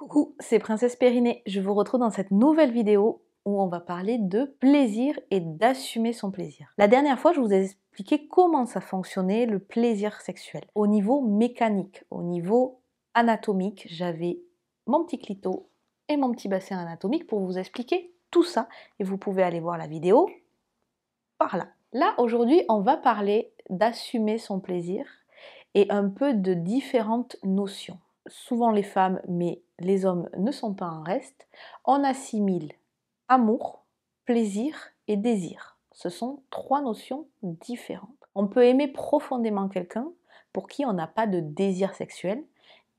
Coucou, c'est Princesse Périnée. Je vous retrouve dans cette nouvelle vidéo où on va parler de plaisir et d'assumer son plaisir. La dernière fois, je vous ai expliqué comment ça fonctionnait le plaisir sexuel. Au niveau mécanique, au niveau anatomique, j'avais mon petit clito et mon petit bassin anatomique pour vous expliquer tout ça. Et vous pouvez aller voir la vidéo par là. Là, aujourd'hui, on va parler d'assumer son plaisir et un peu de différentes notions. Souvent les femmes, mais les hommes ne sont pas en reste, on assimile amour, plaisir et désir. Ce sont trois notions différentes. On peut aimer profondément quelqu'un pour qui on n'a pas de désir sexuel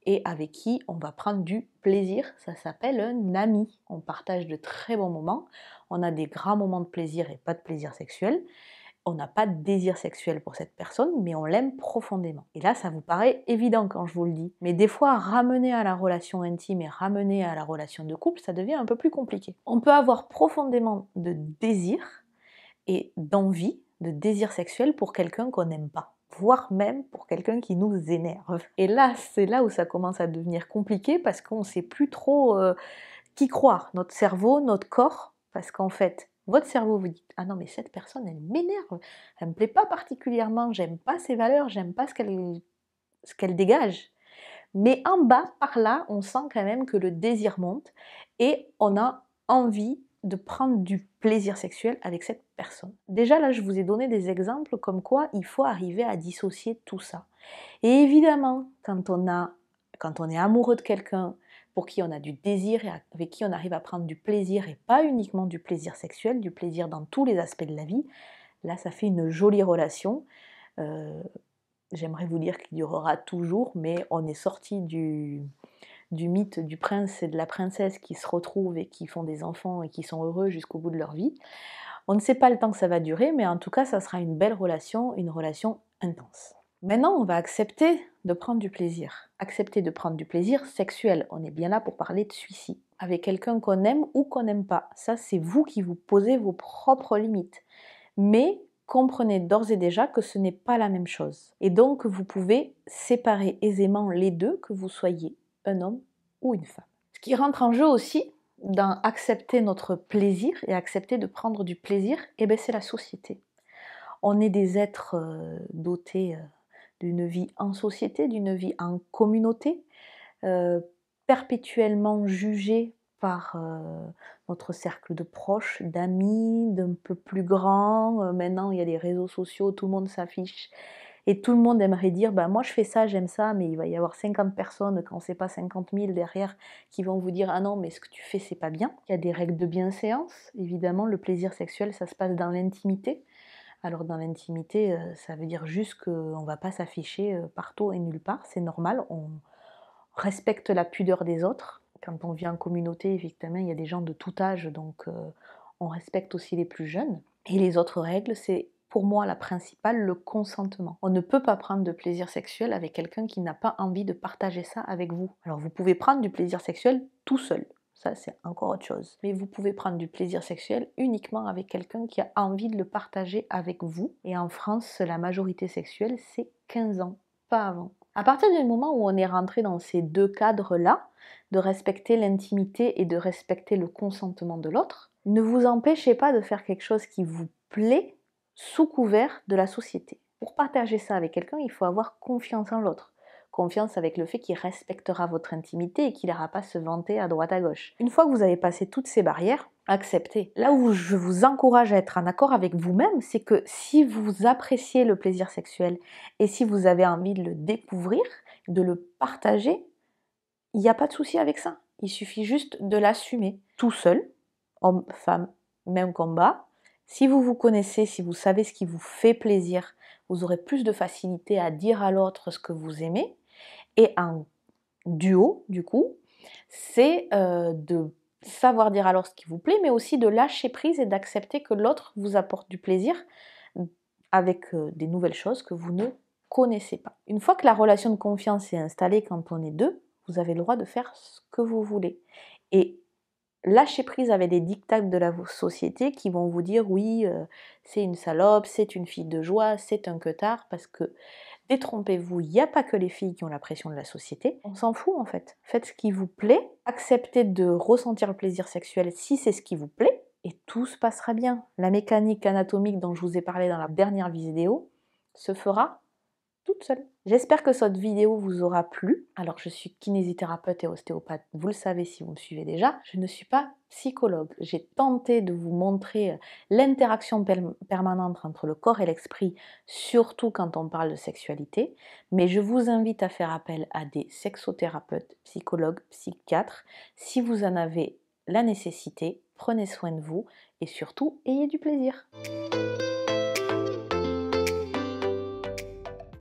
et avec qui on va prendre du plaisir. Ça s'appelle un ami. On partage de très bons moments, on a des grands moments de plaisir et pas de plaisir sexuel. On n'a pas de désir sexuel pour cette personne, mais on l'aime profondément. Et là, ça vous paraît évident quand je vous le dis. Mais des fois, ramener à la relation intime et ramener à la relation de couple, ça devient un peu plus compliqué. On peut avoir profondément de désir et d'envie, de désir sexuel pour quelqu'un qu'on n'aime pas, voire même pour quelqu'un qui nous énerve. Et là, c'est là où ça commence à devenir compliqué parce qu'on ne sait plus trop qui croire, notre cerveau, notre corps, parce qu'en fait, votre cerveau vous dit « Ah non, mais cette personne, elle m'énerve, elle me plaît pas particulièrement, j'aime pas ses valeurs, j'aime pas ce qu'elle dégage. » Mais en bas, par là, on sent quand même que le désir monte et on a envie de prendre du plaisir sexuel avec cette personne. Déjà là, je vous ai donné des exemples comme quoi il faut arriver à dissocier tout ça. Et évidemment, quand on est amoureux de quelqu'un, pour qui on a du désir et avec qui on arrive à prendre du plaisir et pas uniquement du plaisir sexuel, du plaisir dans tous les aspects de la vie, là ça fait une jolie relation. J'aimerais vous dire qu'il durera toujours, mais on est sorti du mythe du prince et de la princesse qui se retrouvent et qui font des enfants et qui sont heureux jusqu'au bout de leur vie. On ne sait pas le temps que ça va durer, mais en tout cas ça sera une belle relation, une relation intense. Maintenant, on va accepter de prendre du plaisir. Accepter de prendre du plaisir sexuel. On est bien là pour parler de celui-ci. Avec quelqu'un qu'on aime ou qu'on n'aime pas. Ça, c'est vous qui vous posez vos propres limites. Mais comprenez d'ores et déjà que ce n'est pas la même chose. Et donc, vous pouvez séparer aisément les deux, que vous soyez un homme ou une femme. Ce qui rentre en jeu aussi dans accepter notre plaisir et accepter de prendre du plaisir, eh bien, c'est la société. On est des êtres dotés d'une vie en société, d'une vie en communauté, perpétuellement jugés par notre cercle de proches, d'amis, d'un peu plus grand. Maintenant, il y a les réseaux sociaux, tout le monde s'affiche et tout le monde aimerait dire bah, « moi je fais ça, j'aime ça », mais il va y avoir 50 personnes, quand c'est pas 50 000 derrière, qui vont vous dire « ah non, mais ce que tu fais, c'est pas bien ». Il y a des règles de bienséance. Évidemment, le plaisir sexuel, ça se passe dans l'intimité. Alors dans l'intimité, ça veut dire juste qu'on ne va pas s'afficher partout et nulle part, c'est normal, on respecte la pudeur des autres. Quand on vit en communauté, effectivement, il y a des gens de tout âge, donc on respecte aussi les plus jeunes. Et les autres règles, c'est pour moi la principale, le consentement. On ne peut pas prendre de plaisir sexuel avec quelqu'un qui n'a pas envie de partager ça avec vous. Alors vous pouvez prendre du plaisir sexuel tout seul. Ça, c'est encore autre chose. Mais vous pouvez prendre du plaisir sexuel uniquement avec quelqu'un qui a envie de le partager avec vous. Et en France, la majorité sexuelle, c'est 15 ans, pas avant. À partir du moment où on est rentré dans ces deux cadres-là, de respecter l'intimité et de respecter le consentement de l'autre, ne vous empêchez pas de faire quelque chose qui vous plaît sous couvert de la société. Pour partager ça avec quelqu'un, il faut avoir confiance en l'autre. Confiance avec le fait qu'il respectera votre intimité et qu'il n'ira pas se vanter à droite à gauche. Une fois que vous avez passé toutes ces barrières, acceptez. Là où je vous encourage à être en accord avec vous-même, c'est que si vous appréciez le plaisir sexuel et si vous avez envie de le découvrir, de le partager, il n'y a pas de souci avec ça. Il suffit juste de l'assumer tout seul, homme, femme, même combat. Si vous vous connaissez, si vous savez ce qui vous fait plaisir, vous aurez plus de facilité à dire à l'autre ce que vous aimez. Et en duo, du coup, c'est de savoir dire à l'autre ce qui vous plaît, mais aussi de lâcher prise et d'accepter que l'autre vous apporte du plaisir avec des nouvelles choses que vous ne connaissez pas. Une fois que la relation de confiance est installée quand on est deux, vous avez le droit de faire ce que vous voulez. Et lâcher prise avec les dictats de la société qui vont vous dire oui, c'est une salope, c'est une fille de joie, c'est un queutard, parce que Détrompez-vous, il n'y a pas que les filles qui ont la pression de la société. On s'en fout en fait. Faites ce qui vous plaît, acceptez de ressentir le plaisir sexuel si c'est ce qui vous plaît, et tout se passera bien. La mécanique anatomique dont je vous ai parlé dans la dernière vidéo se fera toute seule. J'espère que cette vidéo vous aura plu. Alors je suis kinésithérapeute et ostéopathe, vous le savez si vous me suivez déjà. Je ne suis pas psychologue. J'ai tenté de vous montrer l'interaction permanente entre le corps et l'esprit, surtout quand on parle de sexualité. Mais je vous invite à faire appel à des sexothérapeutes, psychologues, psychiatres. Si vous en avez la nécessité, prenez soin de vous et surtout ayez du plaisir.